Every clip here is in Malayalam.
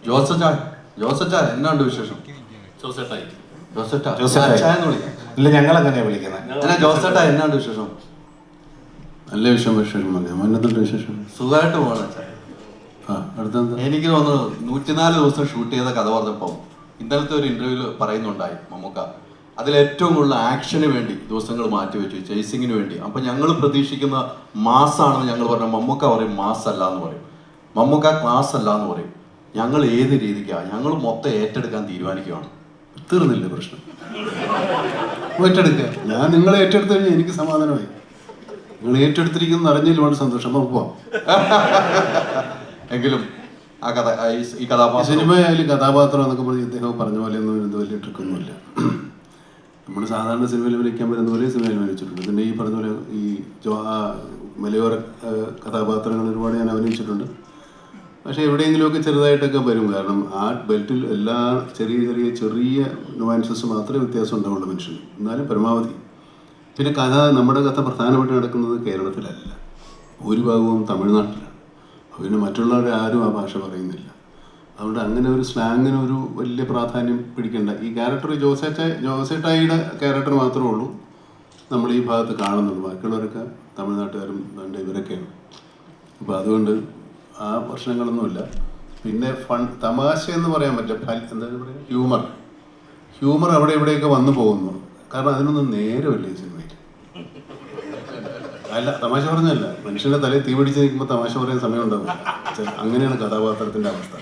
ജോസച്ചാ എന്നാണ്ട് വിശേഷം? ജോസേട്ടാ എന്ന് വിളിക്കാം. ഇല്ല, ഞങ്ങൾ അങ്ങനെയാ വിളിക്കുന്നത്. ജോസേട്ടാ എന്നാണ്ട് വിശേഷം? നല്ല വിശേഷം മന്നത്തിൻ്റെ വിശേഷം. സുഖമായിട്ട് പോകണം. അടുത്തെന്താ? എനിക്ക് തോന്നുന്നു 104 ദിവസം ഷൂട്ട് ചെയ്ത കഥ പറഞ്ഞപ്പം ഇന്നലത്തെ ഒരു ഇന്റർവ്യൂവിൽ പറയുന്നുണ്ടായി മമ്മൂക്ക, അതിലേറ്റവും കൂടുതൽ ആക്ഷന് വേണ്ടി ദിവസങ്ങൾ മാറ്റിവെച്ചു, ചേസിങ്ങിന് വേണ്ടി. അപ്പം ഞങ്ങൾ പ്രതീക്ഷിക്കുന്ന മാസാണെന്ന് ഞങ്ങൾ പറഞ്ഞു. മമ്മൂക്ക പറയും മാസ് അല്ല എന്ന് പറയും, മമ്മൂക്ക ക്ലാസ് അല്ല എന്ന് പറയും. ഞങ്ങൾ ഏത് രീതിക്കാണ്? ഞങ്ങൾ മൊത്തം ഏറ്റെടുക്കാൻ തീരുമാനിക്കുകയാണ്. തീർന്നില്ലേ പ്രശ്നം? ഏറ്റെടുക്കുക. ഞാൻ നിങ്ങളെ ഏറ്റെടുത്തു കഴിഞ്ഞാൽ എനിക്ക് സമാധാനമായി. നിങ്ങൾ ഏറ്റെടുത്തിരിക്കുന്നത് അറിഞ്ഞതിൽ വളരെ സന്തോഷം. നമുക്ക് പോവാം. എങ്കിലും ആ കഥ, ഈ കഥാപാത്രം, സിനിമയായാലും കഥാപാത്രം എന്നൊക്കെ പറഞ്ഞ് ഇദ്ദേഹം പറഞ്ഞ പോലെ ഒന്നും എന്ത് വലിയ ട്രിക്കൊന്നുമില്ല. നമ്മൾ സാധാരണ സിനിമയിൽ വിളിക്കാൻ പറ്റുന്ന പോലെ സിനിമയിൽ വിളിച്ചിട്ടുണ്ട്. പിന്നെ ഈ പറഞ്ഞ പോലെ ഈ മലയോര കഥാപാത്രങ്ങൾ ഒരുപാട് ഞാൻ അഭിനയിച്ചിട്ടുണ്ട്. പക്ഷേ എവിടെയെങ്കിലുമൊക്കെ ചെറുതായിട്ടൊക്കെ വരും. കാരണം ആ ബെൽറ്റിൽ എല്ലാ ചെറിയ നുവാൻസസ് മാത്രമേ വ്യത്യാസം ഉണ്ടാവുള്ളൂ മനുഷ്യന്. എന്നാലും പരമാവധി. പിന്നെ നമ്മുടെ കഥ പ്രധാനമായിട്ട് നടക്കുന്നത് കേരളത്തിലല്ല, ഭൂരിഭാഗവും തമിഴ്നാട്ടിലാണ്. പിന്നെ മറ്റുള്ളവരെ ആരും ആ ഭാഷ പറയുന്നില്ല. അതുകൊണ്ട് അങ്ങനെ ഒരു സ്ലാങ്ങിന് ഒരു വലിയ പ്രാധാന്യം പിടിക്കേണ്ട. ഈ ക്യാരക്ടർ ജോസേട്ടായിയുടെ ക്യാരക്ടർ മാത്രമേ ഉള്ളൂ നമ്മൾ ഈ ഭാഗത്ത് കാണുന്നുള്ളൂ. ബാക്കിയുള്ളവരൊക്കെ തമിഴ്നാട്ടുകാരും വേണ്ട ഇവരൊക്കെയാണ്. അപ്പോൾ അതുകൊണ്ട് ആ പ്രശ്നങ്ങളൊന്നുമില്ല. പിന്നെ തമാശ എന്ന് പറയാൻ പറ്റില്ല, എന്താ പറയുക, ഹ്യൂമർ അവിടെ ഇവിടെയൊക്കെ വന്നു പോകുന്നു. കാരണം അതിനൊന്നും നേരമില്ല ഈ സിനിമയിൽ. അല്ല, തമാശ പറഞ്ഞല്ല, മനുഷ്യൻ്റെ തലയിൽ തീ പിടിച്ച് നിൽക്കുമ്പോൾ തമാശ പറയാൻ സമയം ഉണ്ടാവില്ല. അങ്ങനെയാണ് കഥാപാത്രത്തിൻ്റെ അവസ്ഥ.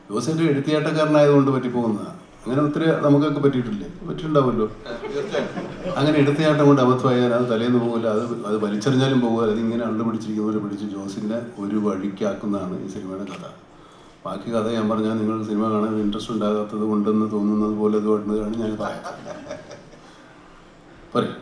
ജോസേൻ്റെ എടുത്തിയാട്ടക്കാരനായതുകൊണ്ട് പറ്റിപ്പോകുന്നതാണ്. അങ്ങനെ ഒത്തിരി നമുക്കൊക്കെ പറ്റിയിട്ടുണ്ടാവുമല്ലോ. അങ്ങനെ എടുത്തിയാട്ടം കൊണ്ട് അബദ്ധമായാൽ അത് തലേന്ന് പോകില്ല, അത് വലിച്ചെറിഞ്ഞാലും പോകുക. അതിങ്ങനെ അള്ളു പിടിച്ചിരിക്കുന്ന പോലെ പിടിച്ച് ജോസിൻ്റെ ഒരു വഴിക്കാക്കുന്നതാണ് ഈ സിനിമയുടെ കഥ. ബാക്കി കഥ ഞാൻ പറഞ്ഞാൽ നിങ്ങൾ സിനിമ കാണാൻ ഇൻട്രസ്റ്റ് ഉണ്ടാകാത്തത് കൊണ്ടെന്ന് തോന്നുന്നത് പോലെ അതുകൊണ്ടാണ് ഞാൻ പറയാം. പറയും.